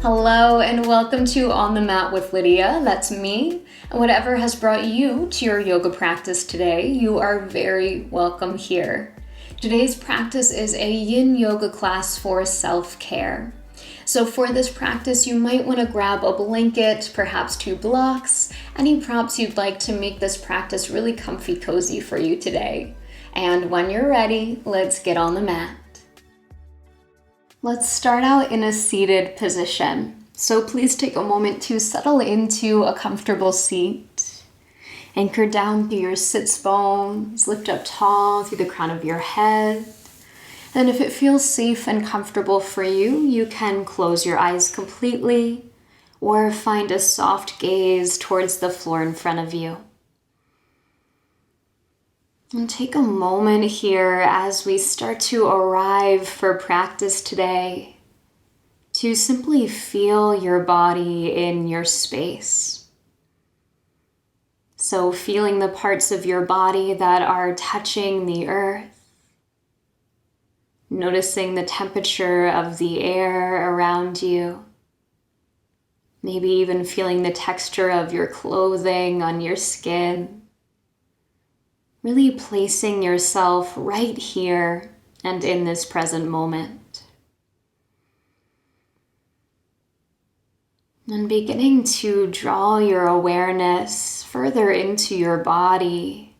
Hello and welcome to On the Mat with Lydia. That's me. And whatever has brought you to your yoga practice today, you are very welcome here. Today's practice is a Yin Yoga class for self-care. So for this practice, you might want to grab a blanket, perhaps 2 blocks, any props you'd like to make this practice really comfy cozy for you today. And when you're ready, let's get on the mat. Let's start out in a seated position. So please take a moment to settle into a comfortable seat. Anchor down through your sits bones, lift up tall through the crown of your head. And if it feels safe and comfortable for you, you can close your eyes completely or find a soft gaze towards the floor in front of you. And take a moment here as we start to arrive for practice today to simply feel your body in your space. So feeling the parts of your body that are touching the earth, noticing the temperature of the air around you, maybe even feeling the texture of your clothing on your skin. Really placing yourself right here and in this present moment. And beginning to draw your awareness further into your body.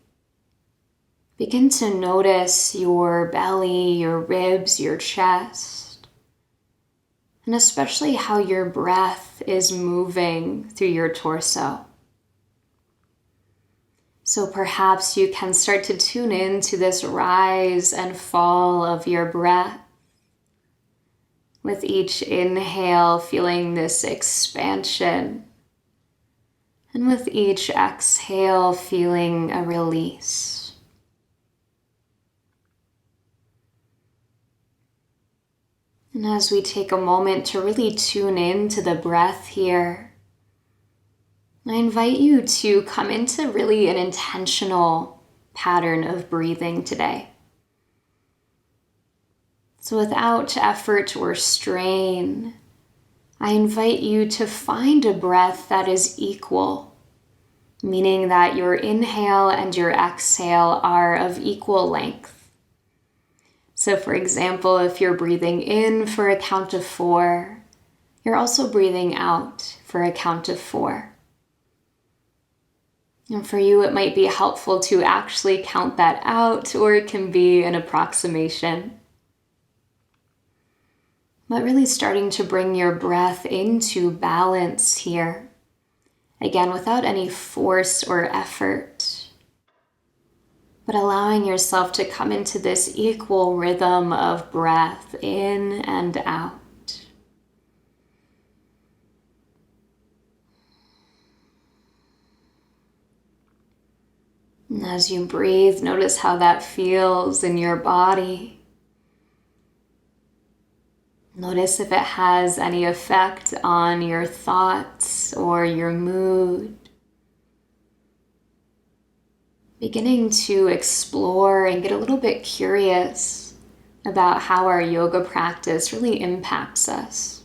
Begin to notice your belly, your ribs, your chest, and especially how your breath is moving through your torso. So perhaps you can start to tune in to this rise and fall of your breath. With each inhale, feeling this expansion. And with each exhale, feeling a release. And as we take a moment to really tune in to the breath here, I invite you to come into really an intentional pattern of breathing today. So without effort or strain, I invite you to find a breath that is equal, meaning that your inhale and your exhale are of equal length. So for example, if you're breathing in for a count of 4, you're also breathing out for a count of 4. And for you, it might be helpful to actually count that out, or it can be an approximation. But really starting to bring your breath into balance here. Again, without any force or effort. But allowing yourself to come into this equal rhythm of breath in and out. And as you breathe, notice how that feels in your body. Notice if it has any effect on your thoughts or your mood. Beginning to explore and get a little bit curious about how our yoga practice really impacts us.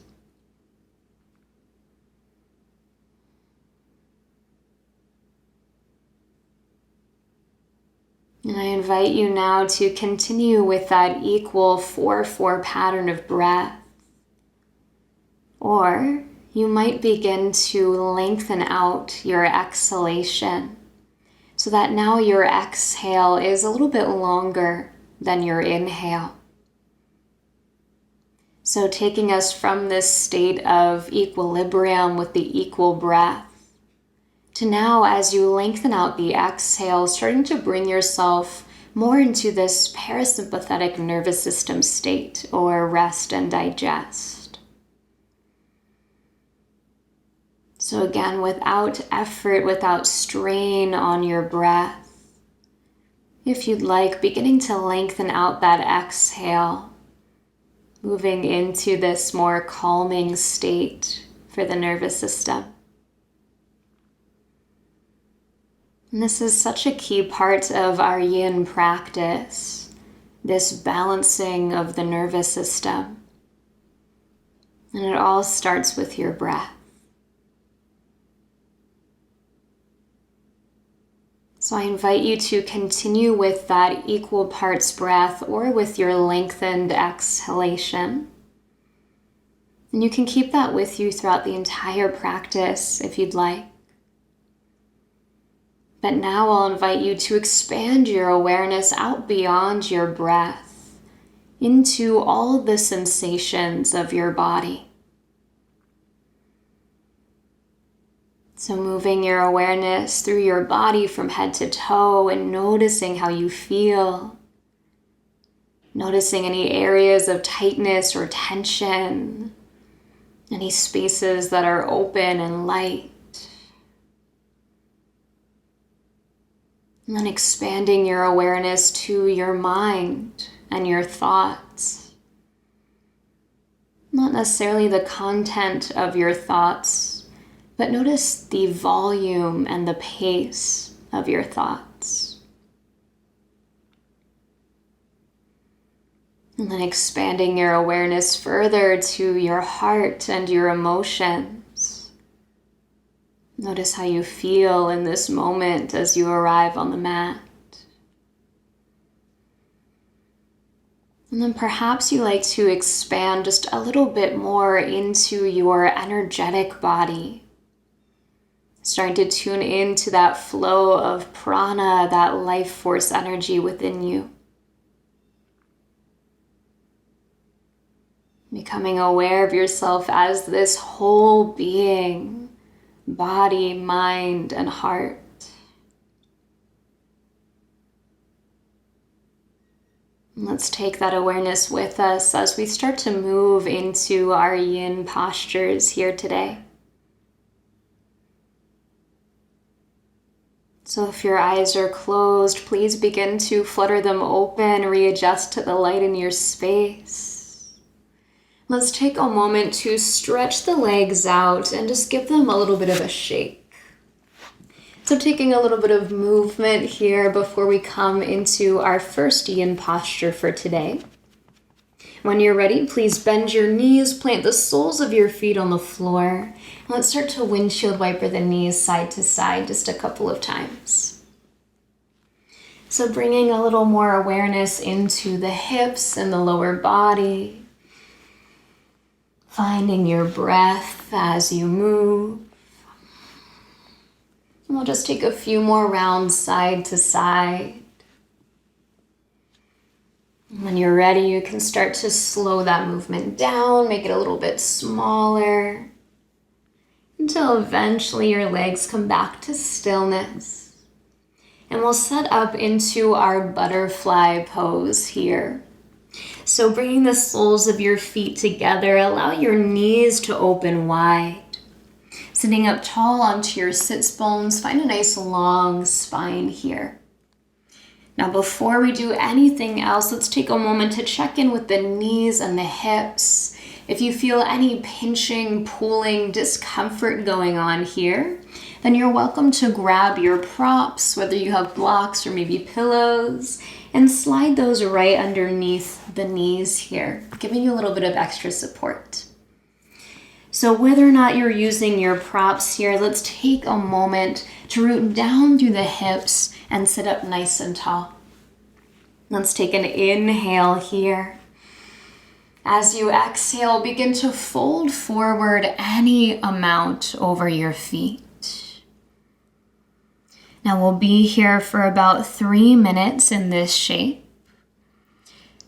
And I invite you now to continue with that equal 4-4 pattern of breath. Or you might begin to lengthen out your exhalation so that now your exhale is a little bit longer than your inhale. So taking us from this state of equilibrium with the equal breath to now, as you lengthen out the exhale, starting to bring yourself more into this parasympathetic nervous system state, or rest and digest. So again, without effort, without strain on your breath, if you'd like, beginning to lengthen out that exhale, moving into this more calming state for the nervous system. And this is such a key part of our yin practice, this balancing of the nervous system. And it all starts with your breath. So I invite you to continue with that equal parts breath or with your lengthened exhalation. And you can keep that with you throughout the entire practice if you'd like. But now I'll invite you to expand your awareness out beyond your breath into all the sensations of your body. So moving your awareness through your body from head to toe and noticing how you feel. Noticing any areas of tightness or tension. Any spaces that are open and light. And then expanding your awareness to your mind and your thoughts. Not necessarily the content of your thoughts, but notice the volume and the pace of your thoughts. And then expanding your awareness further to your heart and your emotions. Notice how you feel in this moment as you arrive on the mat. And then perhaps you like to expand just a little bit more into your energetic body. Starting to tune into that flow of prana, that life force energy within you. Becoming aware of yourself as this whole being, body, mind, and heart. And let's take that awareness with us as we start to move into our yin postures here today. So if your eyes are closed, please begin to flutter them open, readjust to the light in your space. Let's take a moment to stretch the legs out and just give them a little bit of a shake. So taking a little bit of movement here before we come into our first yin posture for today. When you're ready, please bend your knees, plant the soles of your feet on the floor. Let's start to windshield wiper the knees side to side just a couple of times. So bringing a little more awareness into the hips and the lower body. Finding your breath as you move. And we'll just take a few more rounds side to side. When you're ready, you can start to slow that movement down, make it a little bit smaller, until eventually your legs come back to stillness. And we'll set up into our butterfly pose here. So bringing the soles of your feet together, allow your knees to open wide. Sitting up tall onto your sits bones, find a nice long spine here. Now before we do anything else, let's take a moment to check in with the knees and the hips. If you feel any pinching, pulling, discomfort going on here, then you're welcome to grab your props, whether you have blocks or maybe pillows, and slide those right underneath the knees here, giving you a little bit of extra support. So whether or not you're using your props here, let's take a moment to root down through the hips and sit up nice and tall. Let's take an inhale here. As you exhale, begin to fold forward any amount over your feet. Now we'll be here for about 3 minutes in this shape.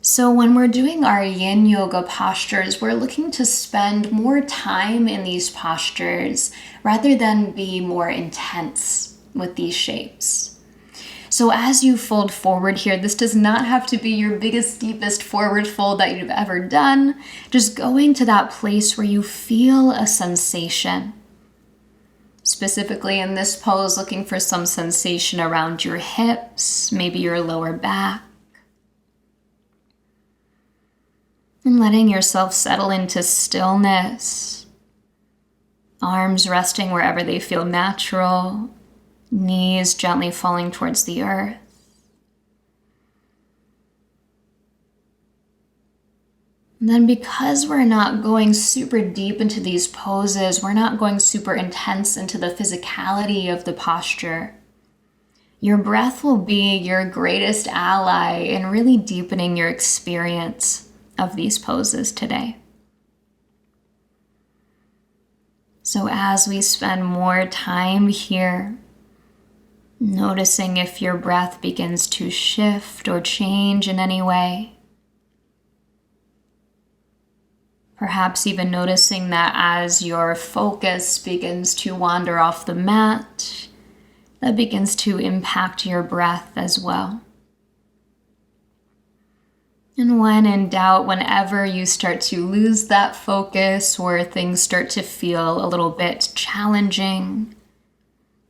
So when we're doing our Yin Yoga postures, we're looking to spend more time in these postures rather than be more intense with these shapes. So as you fold forward here, this does not have to be your biggest, deepest forward fold that you've ever done. Just going to that place where you feel a sensation. Specifically in this pose, looking for some sensation around your hips, maybe your lower back. And letting yourself settle into stillness. Arms resting wherever they feel natural. Knees gently falling towards the earth. And then because we're not going super deep into these poses, we're not going super intense into the physicality of the posture, your breath will be your greatest ally in really deepening your experience of these poses today. So as we spend more time here, noticing if your breath begins to shift or change in any way, perhaps even noticing that as your focus begins to wander off the mat, that begins to impact your breath as well. And when in doubt, whenever you start to lose that focus or things start to feel a little bit challenging,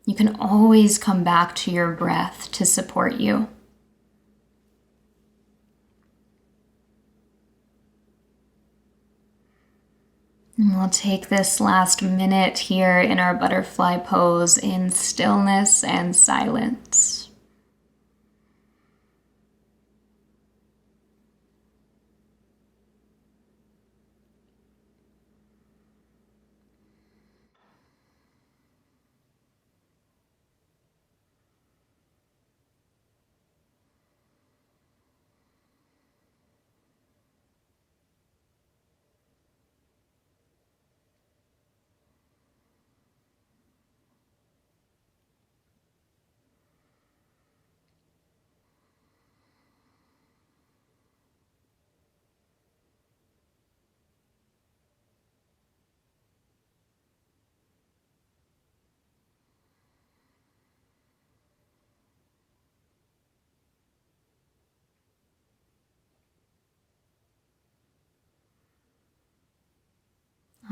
you can always come back to your breath to support you. And we'll take this last minute here in our butterfly pose in stillness and silence.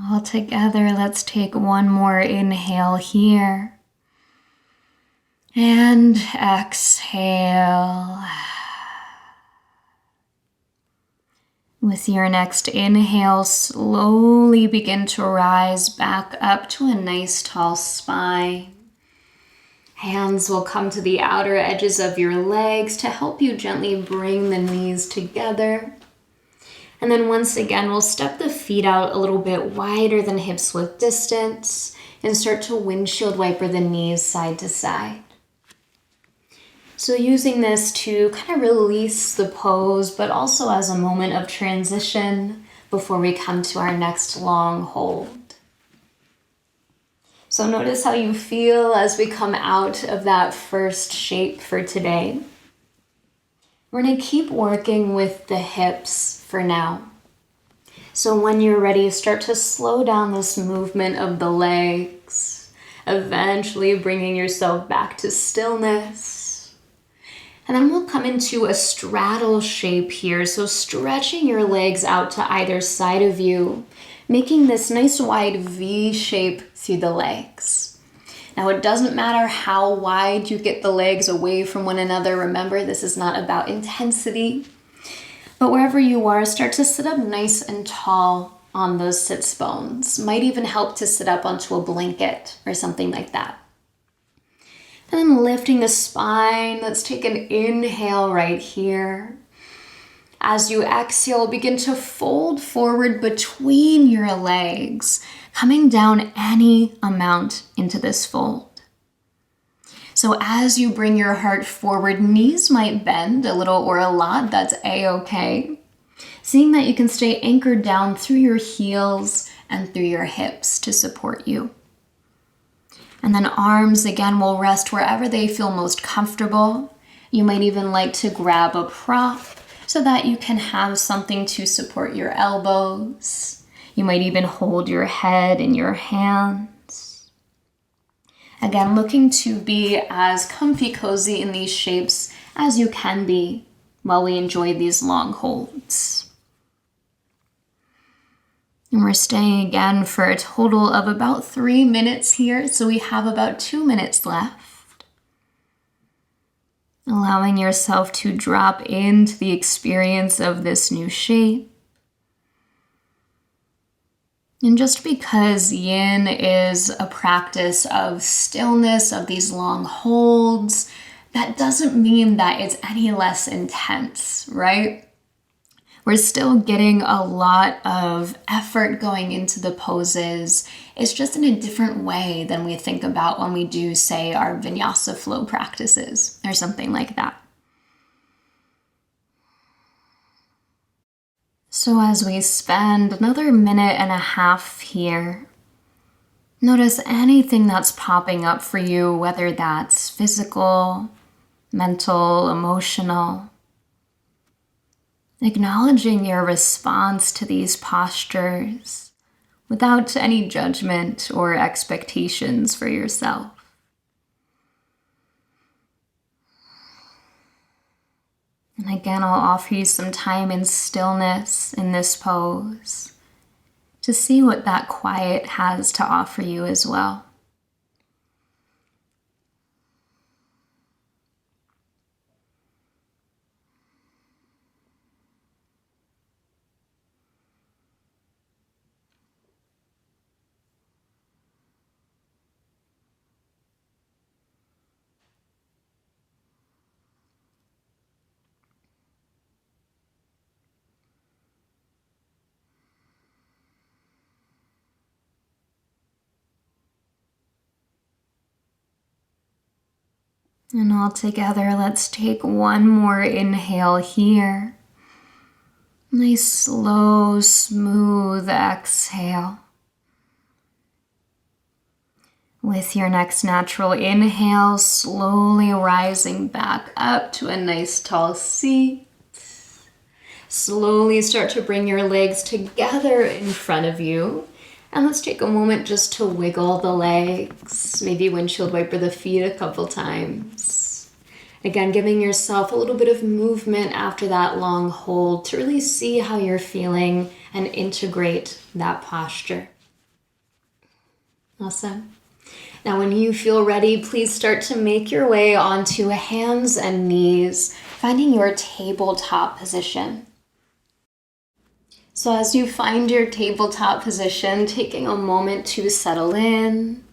All together, let's take one more inhale here. And exhale. With your next inhale, slowly begin to rise back up to a nice tall spine. Hands will come to the outer edges of your legs to help you gently bring the knees together. And then once again, we'll step the feet out a little bit wider than hips width distance and start to windshield wiper the knees side to side. So using this to kind of release the pose, but also as a moment of transition before we come to our next long hold. So notice how you feel as we come out of that first shape for today. We're going to keep working with the hips for now. So when you're ready, start to slow down this movement of the legs, eventually bringing yourself back to stillness. And then we'll come into a straddle shape here. So stretching your legs out to either side of you, making this nice wide V shape through the legs. Now, it doesn't matter how wide you get the legs away from one another. Remember, this is not about intensity. But wherever you are, start to sit up nice and tall on those sits bones. Might even help to sit up onto a blanket or something like that. And then lifting the spine, let's take an inhale right here. As you exhale, begin to fold forward between your legs, coming down any amount into this fold. So as you bring your heart forward, knees might bend a little or a lot, that's a-okay. Seeing that you can stay anchored down through your heels and through your hips to support you. And then arms, again, will rest wherever they feel most comfortable. You might even like to grab a prop so that you can have something to support your elbows. You might even hold your head in your hands. Again, looking to be as comfy cozy in these shapes as you can be while we enjoy these long holds. And we're staying again for a total of about 3 minutes here, so we have about 2 minutes left. Allowing yourself to drop into the experience of this new shape. And just because yin is a practice of stillness, of these long holds, that doesn't mean that it's any less intense, right? We're still getting a lot of effort going into the poses. It's just in a different way than we think about when we do, say, our vinyasa flow practices or something like that. So as we spend another minute and a half here, notice anything that's popping up for you, whether that's physical, mental, emotional. Acknowledging your response to these postures without any judgment or expectations for yourself. And again, I'll offer you some time in stillness in this pose to see what that quiet has to offer you as well. And all together, let's take one more inhale here. Nice, slow, smooth exhale. With your next natural inhale, slowly rising back up to a nice tall seat. Slowly start to bring your legs together in front of you. And let's take a moment just to wiggle the legs, maybe windshield wiper the feet a couple times. Again, giving yourself a little bit of movement after that long hold to really see how you're feeling and integrate that posture. Awesome. Now, when you feel ready, please start to make your way onto hands and knees, finding your tabletop position. So as you find your tabletop position, taking a moment to settle in,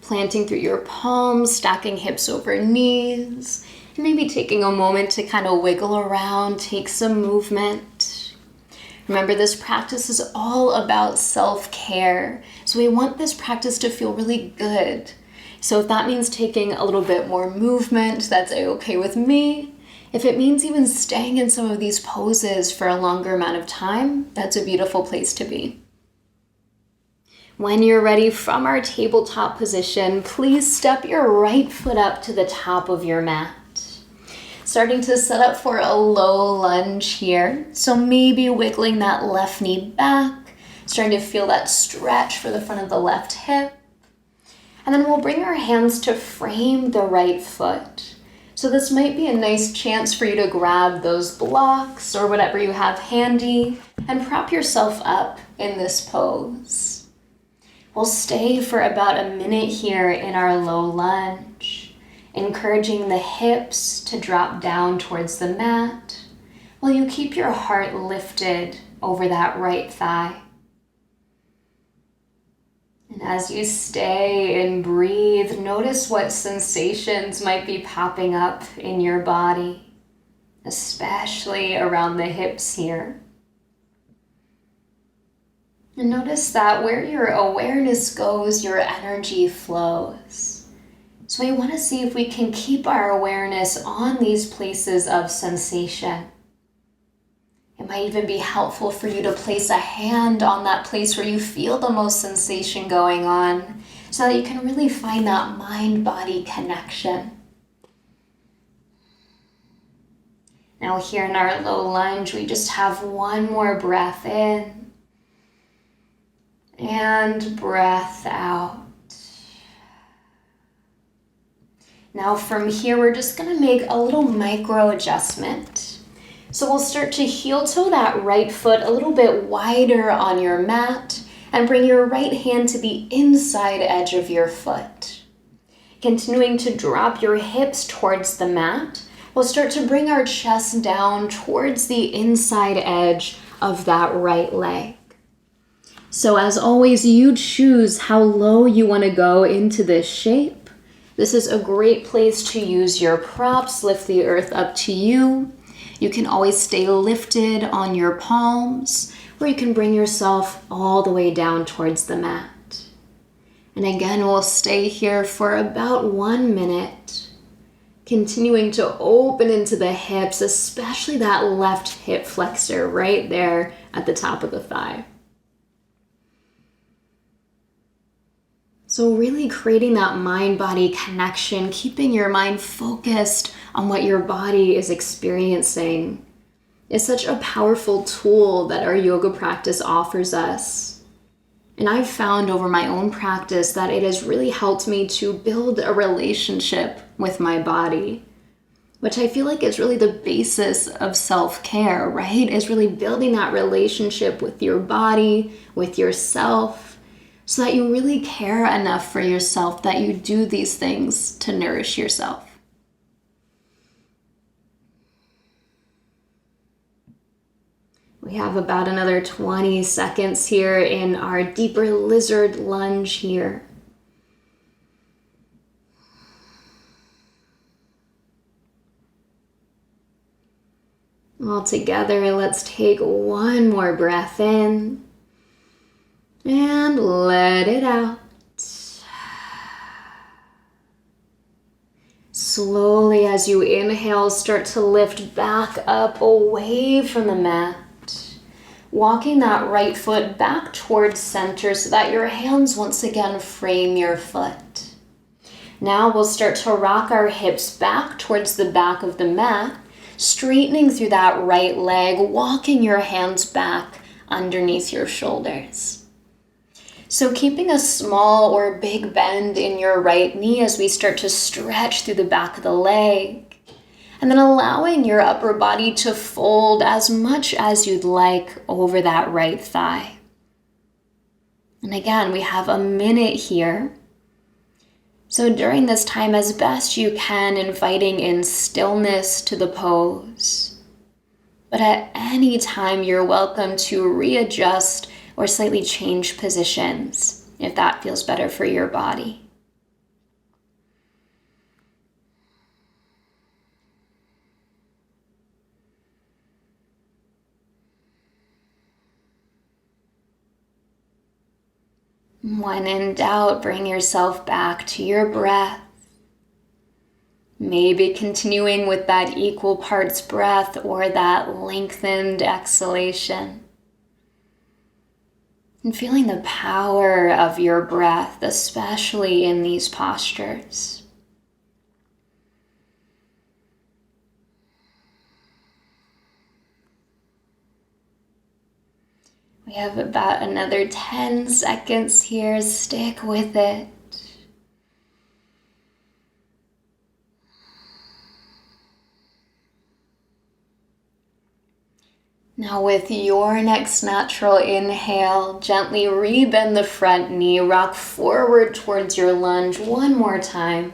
planting through your palms, stacking hips over knees, and maybe taking a moment to kind of wiggle around, take some movement. Remember, this practice is all about self-care. So we want this practice to feel really good. So if that means taking a little bit more movement, that's okay with me. If it means even staying in some of these poses for a longer amount of time, that's a beautiful place to be. When you're ready from our tabletop position, please step your right foot up to the top of your mat. Starting to set up for a low lunge here. So maybe wiggling that left knee back, starting to feel that stretch for the front of the left hip. And then we'll bring our hands to frame the right foot. So this might be a nice chance for you to grab those blocks or whatever you have handy and prop yourself up in this pose. We'll stay for about a minute here in our low lunge, encouraging the hips to drop down towards the mat while you keep your heart lifted over that right thigh. And as you stay and breathe, notice what sensations might be popping up in your body, especially around the hips here. And notice that where your awareness goes, your energy flows. So we want to see if we can keep our awareness on these places of sensation. It might even be helpful for you to place a hand on that place where you feel the most sensation going on so that you can really find that mind-body connection. Now here in our low lunge, we just have one more breath in and breath out. Now from here, we're just going to make a little micro adjustment. So we'll start to heel toe that right foot a little bit wider on your mat and bring your right hand to the inside edge of your foot. Continuing to drop your hips towards the mat, we'll start to bring our chest down towards the inside edge of that right leg. So as always, you choose how low you want to go into this shape. This is a great place to use your props, lift the earth up to you. You can always stay lifted on your palms, or you can bring yourself all the way down towards the mat. And again, we'll stay here for about 1 minute, continuing to open into the hips, especially that left hip flexor right there at the top of the thigh. So really creating that mind-body connection, keeping your mind focused on what your body is experiencing is such a powerful tool that our yoga practice offers us. And I've found over my own practice that it has really helped me to build a relationship with my body, which I feel like is really the basis of self-care, right? Is really building that relationship with your body, with yourself, so that you really care enough for yourself that you do these things to nourish yourself. We have about another 20 seconds here in our deeper lizard lunge here. All together, let's take one more breath in. And let it out. Slowly, as you inhale, start to lift back up away from the mat. Walking that right foot back towards center so that your hands once again frame your foot. Now we'll start to rock our hips back towards the back of the mat, straightening through that right leg, walking your hands back underneath your shoulders. So keeping a small or big bend in your right knee as we start to stretch through the back of the leg. And then allowing your upper body to fold as much as you'd like over that right thigh. And again, we have a minute here. So during this time, as best you can, inviting in stillness to the pose. But at any time, you're welcome to readjust or slightly change positions if that feels better for your body. When in doubt, bring yourself back to your breath. Maybe continuing with that equal parts breath or that lengthened exhalation. And feeling the power of your breath, especially in these postures. We have about another 10 seconds here. Stick with it. Now with your next natural inhale, gently rebend the front knee, rock forward towards your lunge one more time.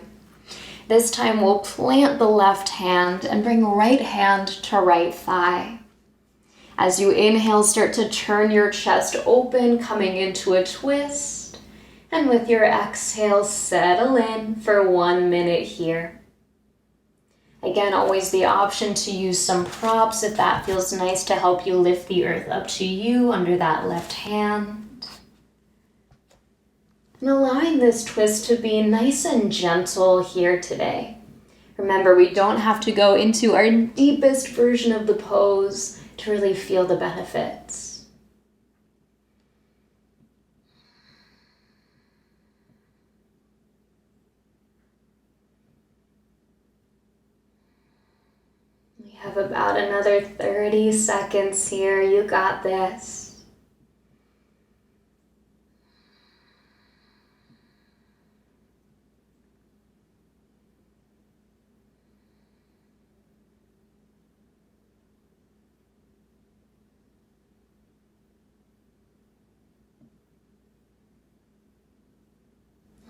This time we'll plant the left hand and bring right hand to right thigh. As you inhale, start to turn your chest open, coming into a twist. And with your exhale, settle in for 1 minute here. Again, always the option to use some props if that feels nice to help you lift the earth up to you under that left hand. And allowing this twist to be nice and gentle here today. Remember, we don't have to go into our deepest version of the pose to really feel the benefits. We have about another 30 seconds here. You got this.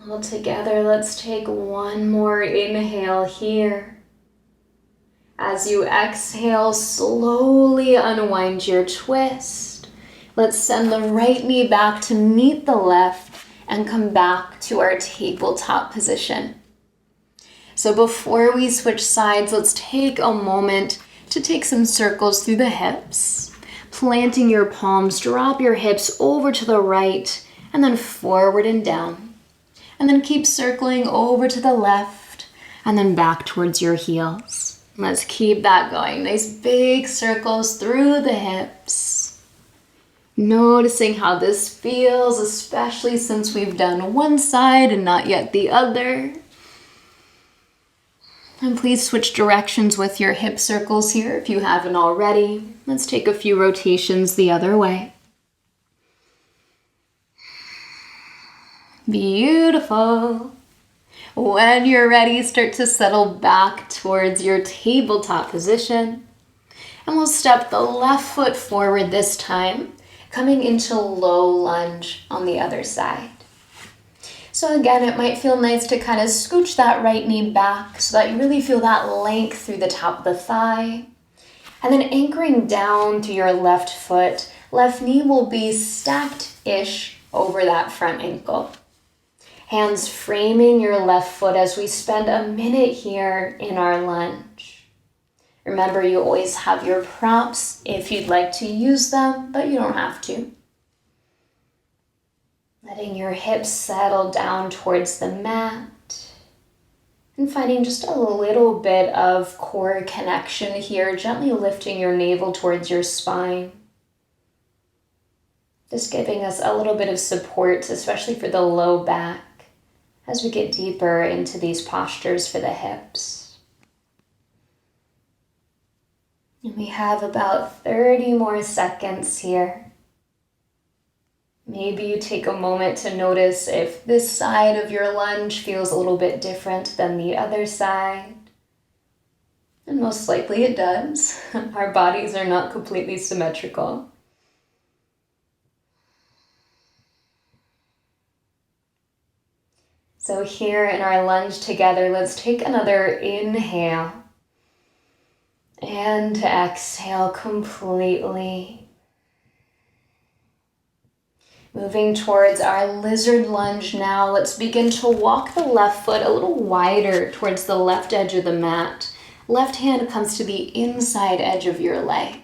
All together, let's take one more inhale here. As you exhale, slowly unwind your twist. Let's send the right knee back to meet the left and come back to our tabletop position. So before we switch sides, let's take a moment to take some circles through the hips. Planting your palms, drop your hips over to the right and then forward and down. And then keep circling over to the left and then back towards your heels. Let's keep that going. Nice big circles through the hips. Noticing how this feels, especially since we've done one side and not yet the other. And please switch directions with your hip circles here if you haven't already. Let's take a few rotations the other way. Beautiful. When you're ready, start to settle back towards your tabletop position. And we'll step the left foot forward this time, coming into low lunge on the other side. So again, it might feel nice to kind of scooch that right knee back so that you really feel that length through the top of the thigh. And then anchoring down to your left foot, left knee will be stacked-ish over that front ankle. Hands framing your left foot as we spend a minute here in our lunge. Remember, you always have your props if you'd like to use them, but you don't have to. Letting your hips settle down towards the mat and finding just a little bit of core connection here, gently lifting your navel towards your spine. Just giving us a little bit of support, especially for the low back, as we get deeper into these postures for the hips. And we have about 30 more seconds here. Maybe you take a moment to notice if this side of your lunge feels a little bit different than the other side. And most likely it does. Our bodies are not completely symmetrical. So here in our lunge together, let's take another inhale and exhale completely. Moving towards our lizard lunge now, let's begin to walk the left foot a little wider towards the left edge of the mat. Left hand comes to the inside edge of your leg.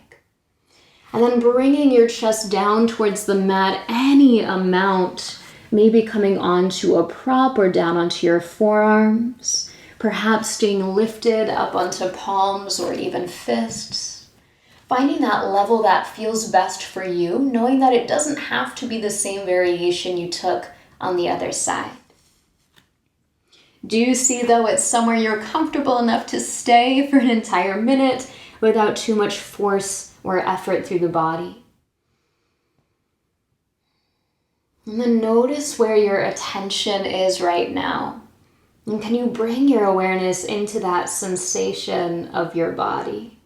And then bringing your chest down towards the mat any amount, maybe coming onto a prop or down onto your forearms, perhaps staying lifted up onto palms or even fists. Finding that level that feels best for you, knowing that it doesn't have to be the same variation you took on the other side. Do you see, though, it's somewhere you're comfortable enough to stay for an entire minute without too much force or effort through the body? And then notice where your attention is right now. And can you bring your awareness into that sensation of your body?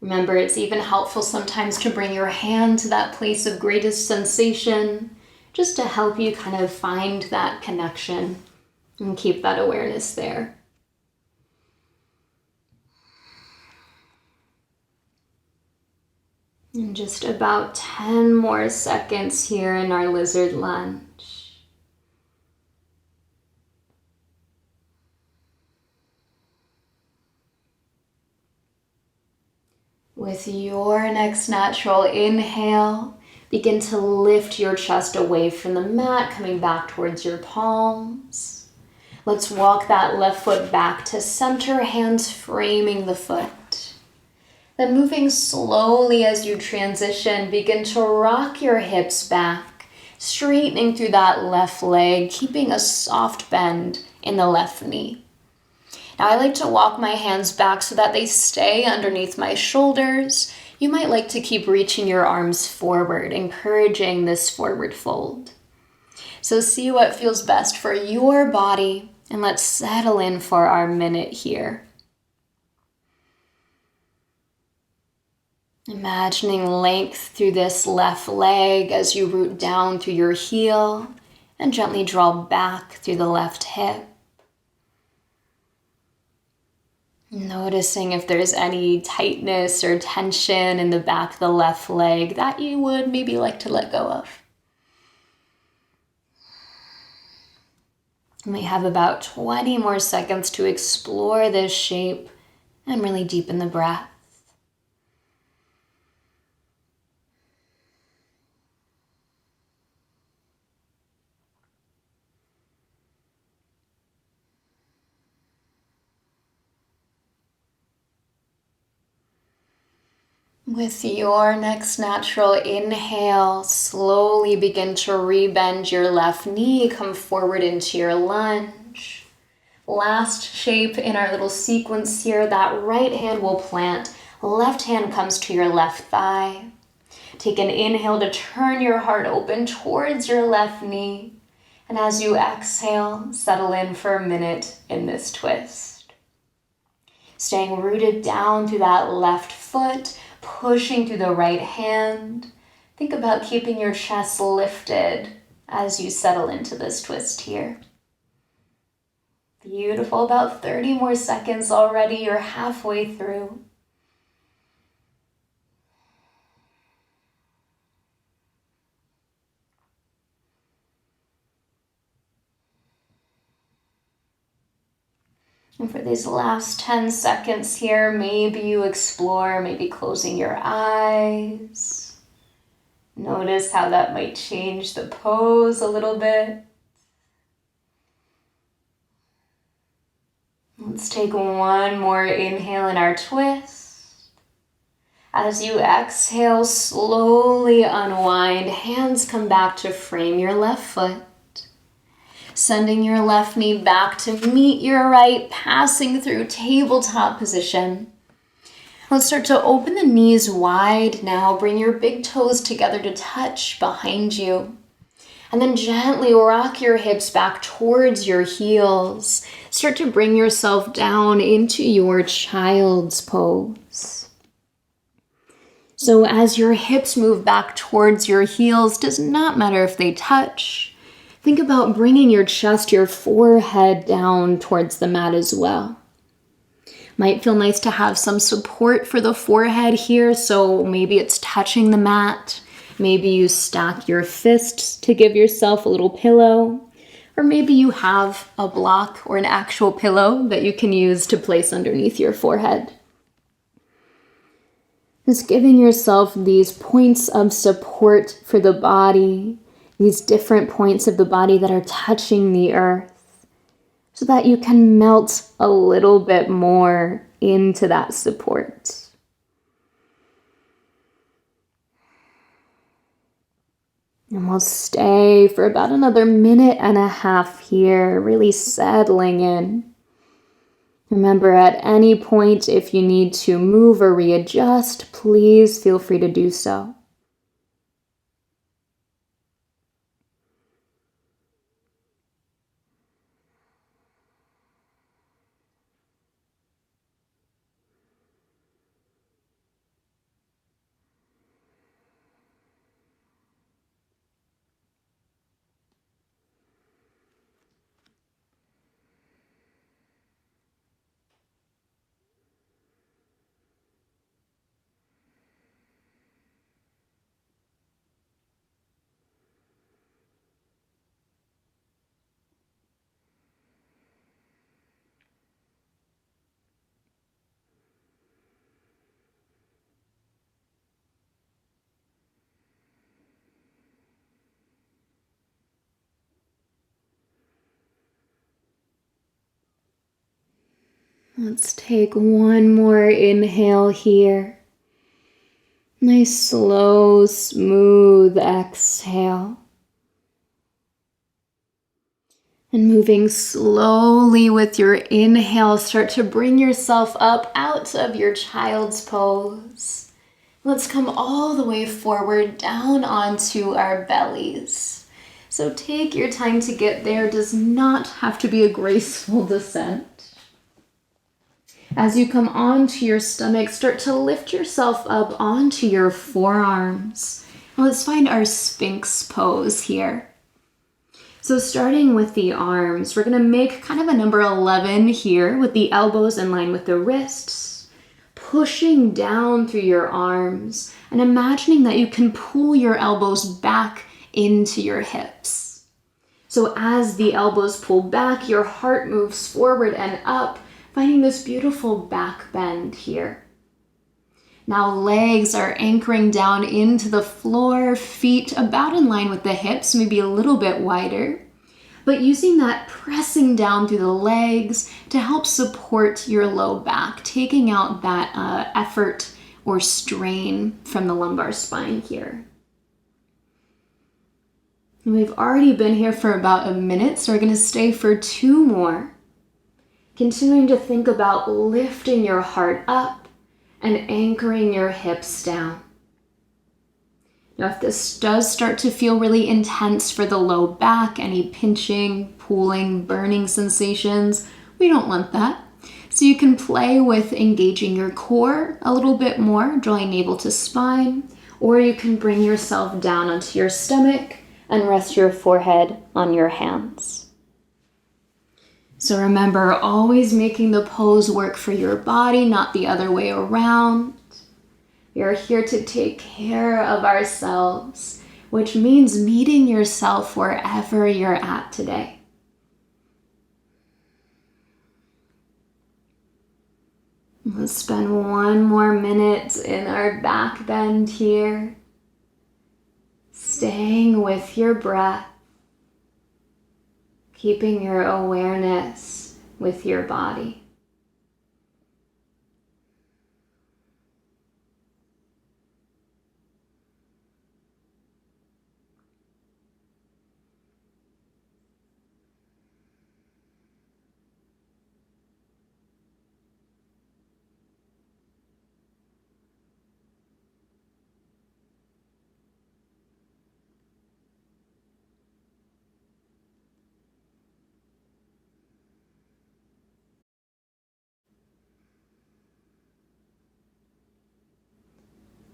Remember, it's even helpful sometimes to bring your hand to that place of greatest sensation, just to help you kind of find that connection and keep that awareness there. And just about 10 more seconds here in our lizard lunge. With your next natural inhale, begin to lift your chest away from the mat, coming back towards your palms. Let's walk that left foot back to center, hands framing the foot. Then moving slowly as you transition, begin to rock your hips back, straightening through that left leg, keeping a soft bend in the left knee. Now I like to walk my hands back so that they stay underneath my shoulders. You might like to keep reaching your arms forward, encouraging this forward fold. So see what feels best for your body, and let's settle in for our minute here. Imagining length through this left leg as you root down through your heel and gently draw back through the left hip. Noticing if there's any tightness or tension in the back of the left leg that you would maybe like to let go of. We have about 20 more seconds to explore this shape And really deepen the breath. With your next natural inhale, slowly begin to rebend your left knee, come forward into your lunge. Last shape in our little sequence here, that right hand will plant, left hand comes to your left thigh. Take an inhale to turn your heart open towards your left knee. And as you exhale, settle in for a minute in this twist. Staying rooted down through that left foot, pushing through the right hand. Think about keeping your chest lifted as you settle into this twist here. Beautiful, about 30 more seconds already. You're halfway through. And for these last 10 seconds here, maybe you explore, maybe closing your eyes. Notice how that might change the pose a little bit. Let's take one more inhale in our twist. As you exhale, slowly unwind. Hands come back to frame your left foot. Sending your left knee back to meet your right, passing through tabletop position. Let's start to open the knees wide now. Bring your big toes together to touch behind you. And then gently rock your hips back towards your heels. Start to bring yourself down into your child's pose. So as your hips move back towards your heels, does not matter if they touch. Think about bringing your chest, your forehead down towards the mat as well. Might feel nice to have some support for the forehead here, so maybe it's touching the mat. Maybe you stack your fists to give yourself a little pillow. Or maybe you have a block or an actual pillow that you can use to place underneath your forehead. Just giving yourself these points of support for the body, these different points of the body that are touching the earth, so that you can melt a little bit more into that support. And we'll stay for about another minute and a half here, really settling in. Remember, at any point, if you need to move or readjust, please feel free to do so. Let's take one more inhale here. Nice, slow, smooth exhale. And moving slowly with your inhale, start to bring yourself up out of your child's pose. Let's come all the way forward, down onto our bellies. So take your time to get there. It does not have to be a graceful descent. As you come onto your stomach, start to lift yourself up onto your forearms. And let's find our Sphinx pose here. So starting with the arms, we're going to make kind of a number 11 here with the elbows in line with the wrists, pushing down through your arms and imagining that you can pull your elbows back into your hips. So as the elbows pull back, your heart moves forward and up. Finding this beautiful back bend here. Now legs are anchoring down into the floor, feet about in line with the hips, maybe a little bit wider. But using that pressing down through the legs to help support your low back, taking out that effort or strain from the lumbar spine here. And we've already been here for about a minute, so we're going to stay for 2 more. Continuing to think about lifting your heart up and anchoring your hips down. Now, if this does start to feel really intense for the low back, any pinching, pulling, burning sensations, we don't want that. So you can play with engaging your core a little bit more, drawing navel to spine, or you can bring yourself down onto your stomach and rest your forehead on your hands. So remember, always making the pose work for your body, not the other way around. We are here to take care of ourselves, which means meeting yourself wherever you're at today. Let's spend 1 more minute in our back bend here, staying with your breath, keeping your awareness with your body.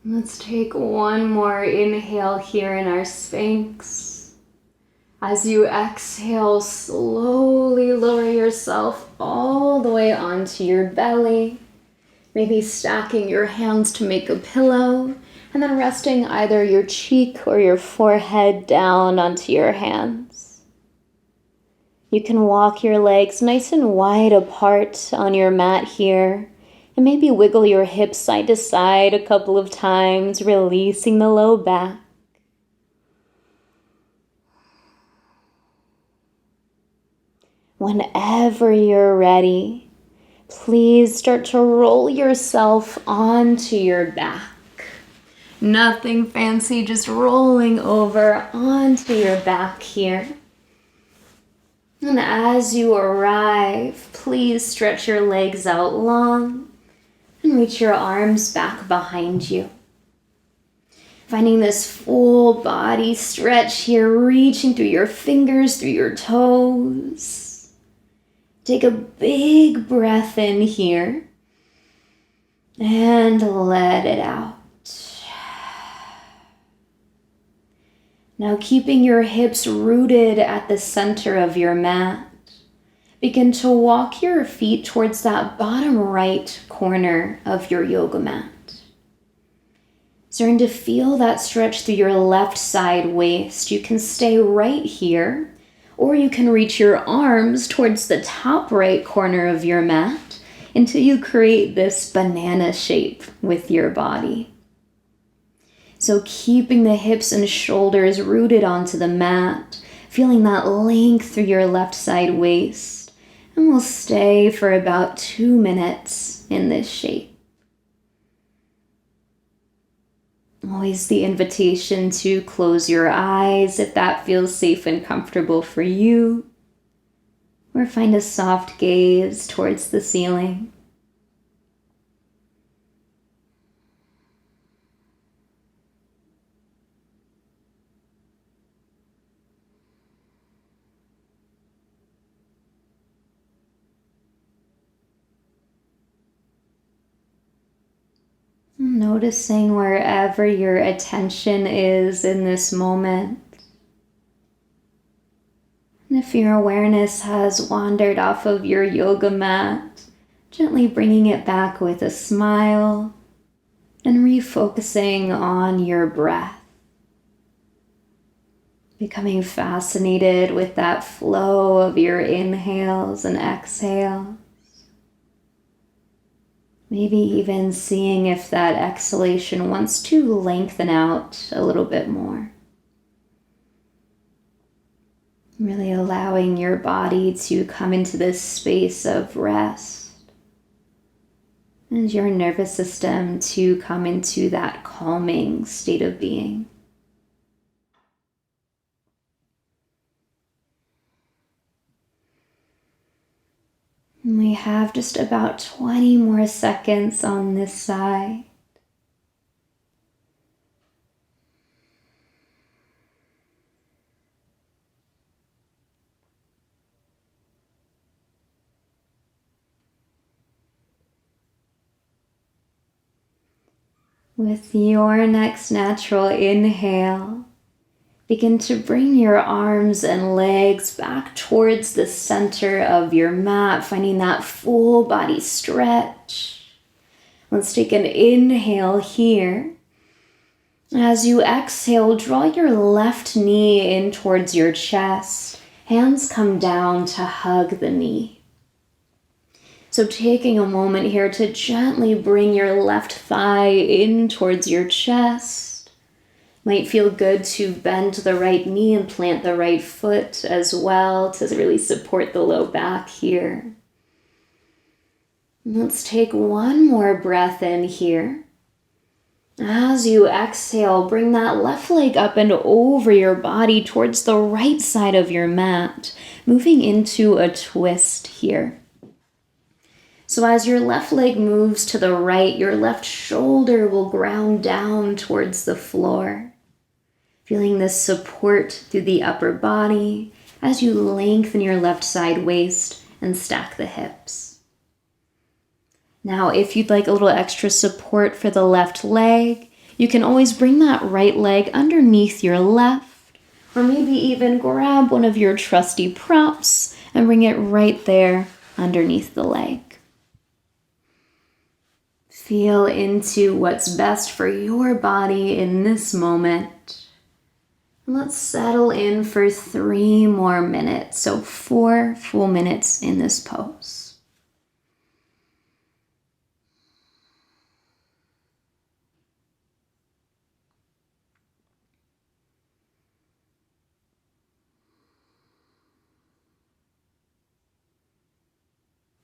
Let's take 1 more inhale here in our Sphinx. As you exhale, slowly lower yourself all the way onto your belly, maybe stacking your hands to make a pillow, and then resting either your cheek or your forehead down onto your hands. You can walk your legs nice and wide apart on your mat here, and maybe wiggle your hips side to side a couple of times, releasing the low back. Whenever you're ready, please start to roll yourself onto your back. Nothing fancy, just rolling over onto your back here. And as you arrive, please stretch your legs out long and reach your arms back behind you. Finding this full body stretch here, reaching through your fingers, through your toes. Take a big breath in here and let it out. Now, keeping your hips rooted at the center of your mat, begin to walk your feet towards that bottom right corner of your yoga mat. Starting to feel that stretch through your left side waist. You can stay right here, or you can reach your arms towards the top right corner of your mat until you create this banana shape with your body. So keeping the hips and shoulders rooted onto the mat, feeling that length through your left side waist. And we'll stay for about 2 minutes in this shape. Always the invitation to close your eyes if that feels safe and comfortable for you. Or find a soft gaze towards the ceiling. Noticing wherever your attention is in this moment. And if your awareness has wandered off of your yoga mat, gently bringing it back with a smile and refocusing on your breath. Becoming fascinated with that flow of your inhales and exhales. Maybe even seeing if that exhalation wants to lengthen out a little bit more. Really allowing your body to come into this space of rest and your nervous system to come into that calming state of being. And we have just about 20 more seconds on this side. With your next natural inhale, begin to bring your arms and legs back towards the center of your mat, finding that full body stretch. Let's take an inhale here. As you exhale, draw your left knee in towards your chest. Hands come down to hug the knee. So taking a moment here to gently bring your left thigh in towards your chest. Might feel good to bend the right knee and plant the right foot as well to really support the low back here. Let's take one more breath in here. As you exhale, bring that left leg up and over your body towards the right side of your mat, moving into a twist here. So as your left leg moves to the right, your left shoulder will ground down towards the floor. Feeling this support through the upper body as you lengthen your left side waist and stack the hips. Now, if you'd like a little extra support for the left leg, you can always bring that right leg underneath your left, or maybe even grab one of your trusty props and bring it right there underneath the leg. Feel into what's best for your body in this moment. Let's settle in for 3 more minutes, so 4 full minutes in this pose.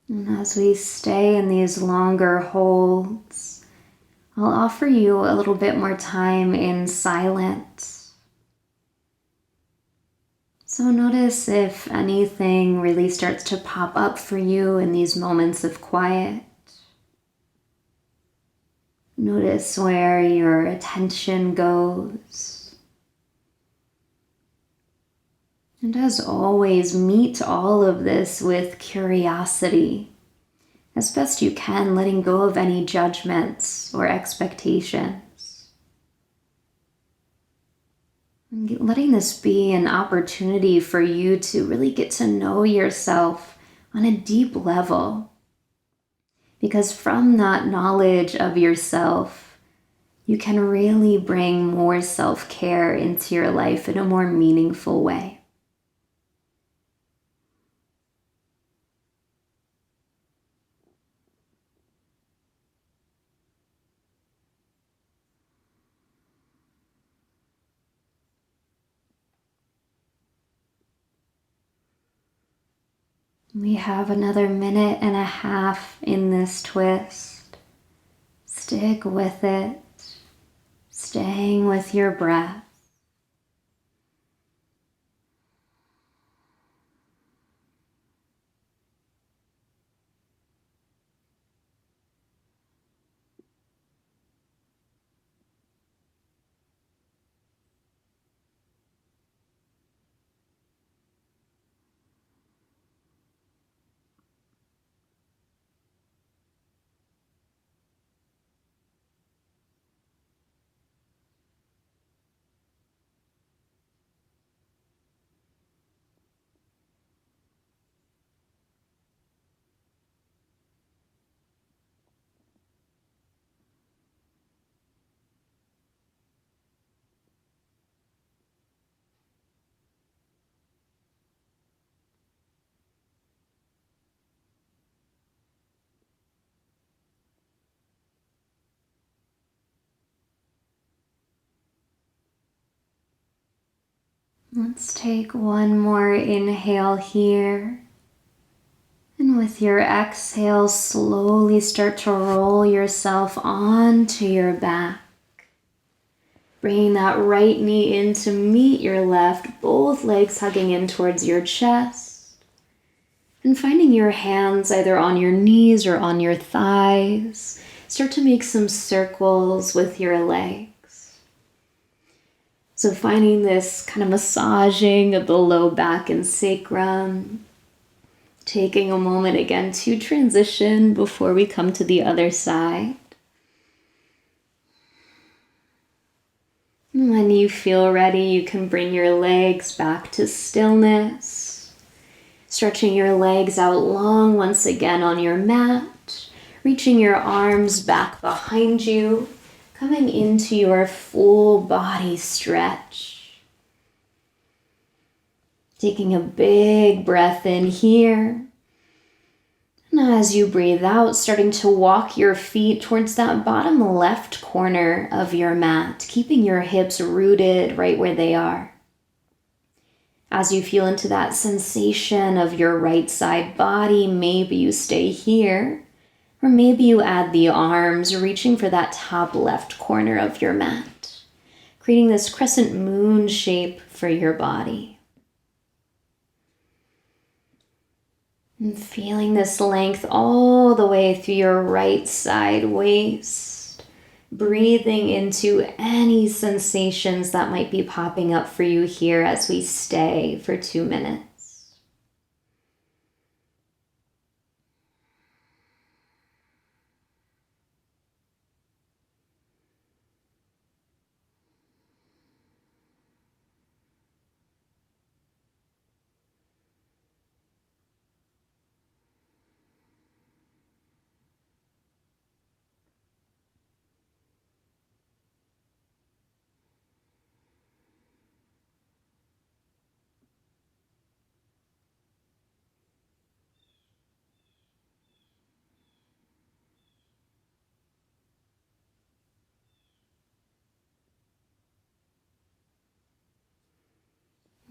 And as we stay in these longer holds, I'll offer you a little bit more time in silence. So notice if anything really starts to pop up for you in these moments of quiet. Notice where your attention goes. And as always, meet all of this with curiosity, as best you can, letting go of any judgments or expectations. And letting this be an opportunity for you to really get to know yourself on a deep level. Because from that knowledge of yourself, you can really bring more self-care into your life in a more meaningful way. We have another 1.5 minutes in this twist. Stick with it, staying with your breath. Let's take one more inhale here. And with your exhale, slowly start to roll yourself onto your back. Bringing that right knee in to meet your left, both legs hugging in towards your chest. And finding your hands either on your knees or on your thighs. Start to make some circles with your legs. So finding this kind of massaging of the low back and sacrum. Taking a moment again to transition before we come to the other side. When you feel ready, you can bring your legs back to stillness. Stretching your legs out long once again on your mat. Reaching your arms back behind you. Coming into your full body stretch. Taking a big breath in here. And as you breathe out, starting to walk your feet towards that bottom left corner of your mat, keeping your hips rooted right where they are. As you feel into that sensation of your right side body, maybe you stay here, or maybe you add the arms, reaching for that top left corner of your mat, creating this crescent moon shape for your body. And feeling this length all the way through your right side waist. Breathing into any sensations that might be popping up for you here as we stay for 2 minutes.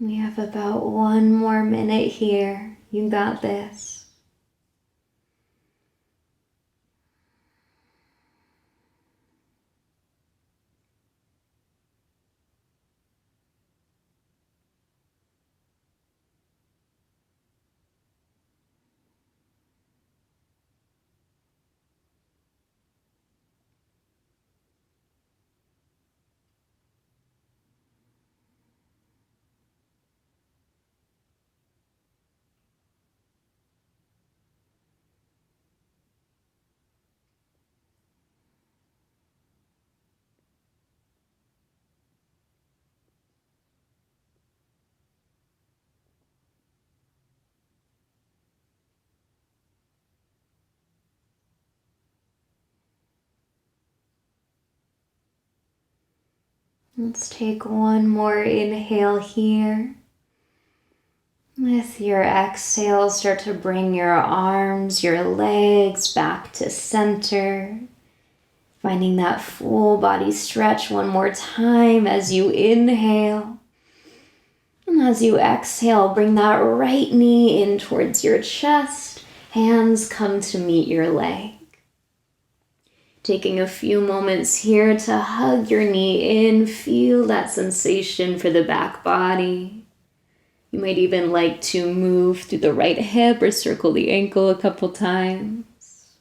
We have about 1 more minute here. You got this. Let's take one more inhale here. With your exhale, start to bring your arms, your legs back to center. Finding that full body stretch one more time as you inhale. And as you exhale, bring that right knee in towards your chest. Hands come to meet your leg. Taking a few moments here to hug your knee in, feel that sensation for the back body. You might even like to move through the right hip or circle the ankle a couple times.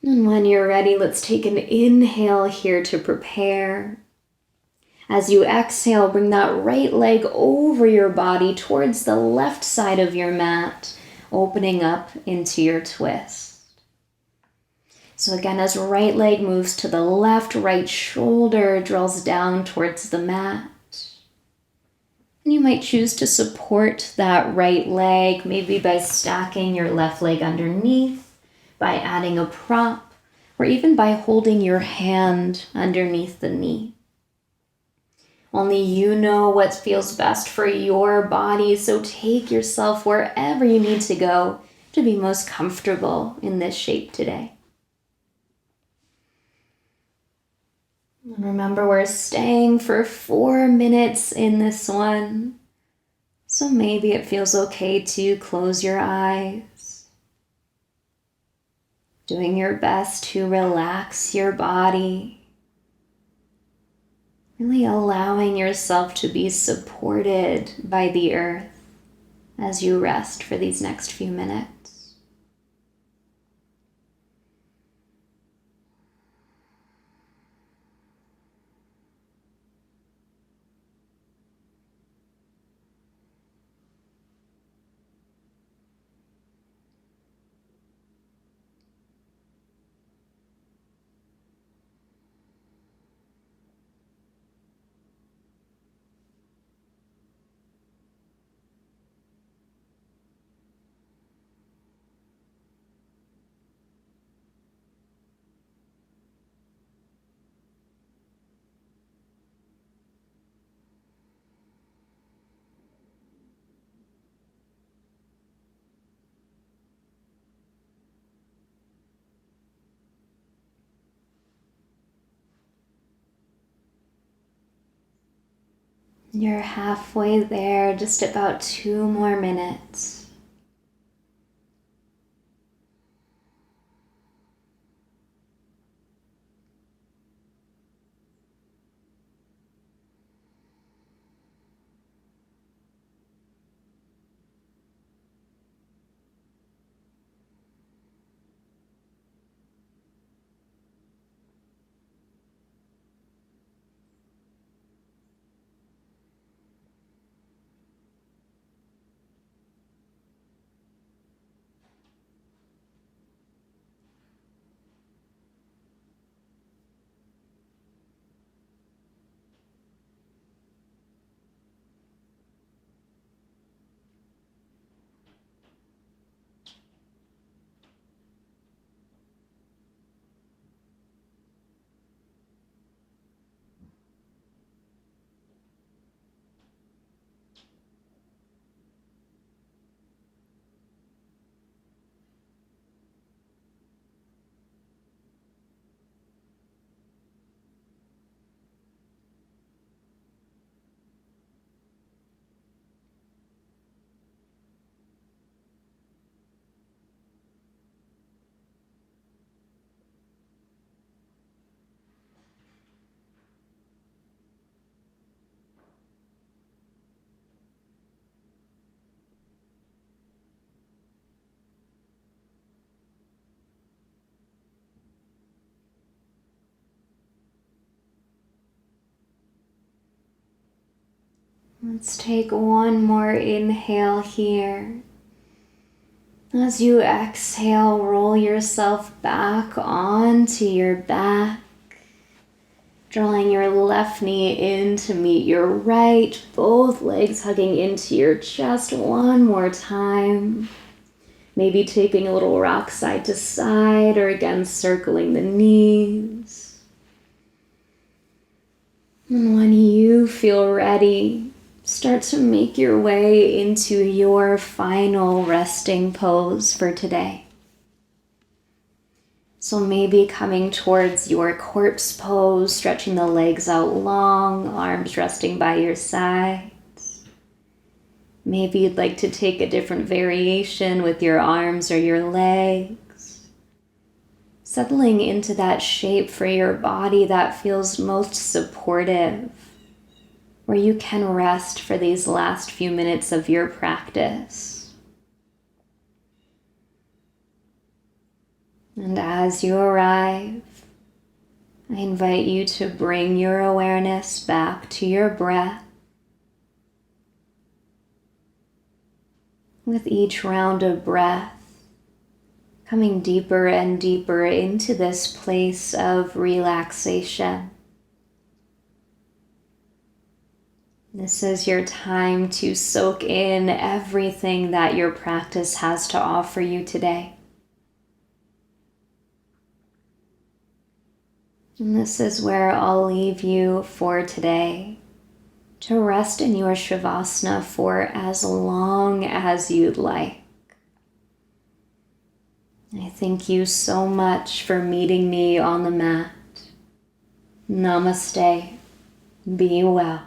And when you're ready, let's take an inhale here to prepare. As you exhale, bring that right leg over your body towards the left side of your mat, opening up into your twist. So again, as right leg moves to the left, right shoulder draws down towards the mat. And you might choose to support that right leg, maybe by stacking your left leg underneath, by adding a prop, or even by holding your hand underneath the knee. Only you know what feels best for your body, so take yourself wherever you need to go to be most comfortable in this shape today. And remember, we're staying for 4 minutes in this one. So maybe it feels okay to close your eyes. Doing your best to relax your body. Really allowing yourself to be supported by the earth as you rest for these next few minutes. You're halfway there, just about 2 more minutes. Let's take one more inhale here. As you exhale, roll yourself back onto your back, drawing your left knee in to meet your right, both legs hugging into your chest one more time. Maybe taking a little rock side to side, or again circling the knees. And when you feel ready, start to make your way into your final resting pose for today. So maybe coming towards your corpse pose, stretching the legs out long, arms resting by your sides. Maybe you'd like to take a different variation with your arms or your legs. Settling into that shape for your body that feels most supportive, where you can rest for these last few minutes of your practice. And as you arrive, I invite you to bring your awareness back to your breath. With each round of breath, coming deeper and deeper into this place of relaxation. This is your time to soak in everything that your practice has to offer you today. And this is where I'll leave you for today, to rest in your Shavasana for as long as you'd like. I thank you so much for meeting me on the mat. Namaste. Be well.